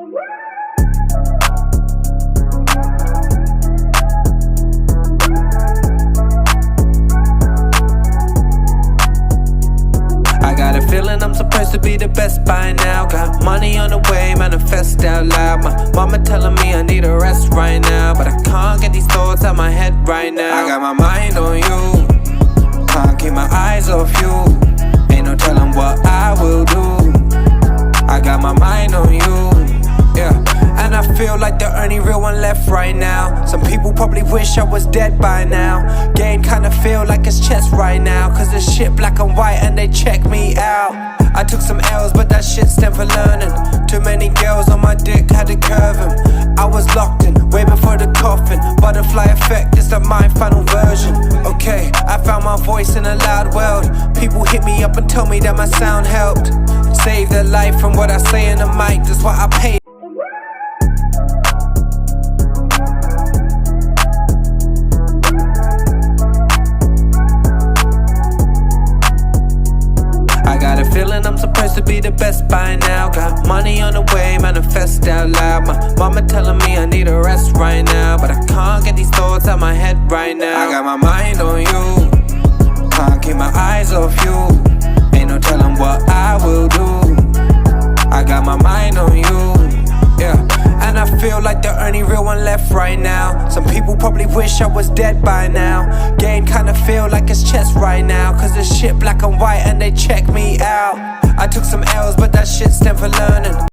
I got a feeling I'm supposed to be the best by now. Got money on the way, manifest out loud. My mama telling me I need a rest right now, but I can't get these thoughts out my head right now. I got my mind on you, can't keep my eyes off you. Ain't no telling what I will do. I got my mind on you, yeah. And I feel like the only real one left right now. Some people probably wish I was dead by now. Game kinda feel like it's chess right now, cause it's shit black and white and they check me out. I took some L's but that shit stemmed for learning. Too many girls on my dick had to curve him. I was locked in, way before the coffin. Butterfly effect is the my final version. Okay, I found my voice in a loud world. People hit me up and tell me that my sound helped save their life from what I say in the mic. That's why I paid. Feeling I'm supposed to be the best by now. Got money on the way, manifest out loud. My mama telling me I need a rest right now, but I can't get these thoughts out my head right now. I got my mind on you, can't keep my eyes off you. Ain't no telling what I will do. I got my mind on you, yeah. And I feel like the only real one left right now. Some people probably wish I was dead by now. Game kinda feel like it's chess right now, cause it's shit black and white and they check me out. I took some L's but that shit stemmed for learning.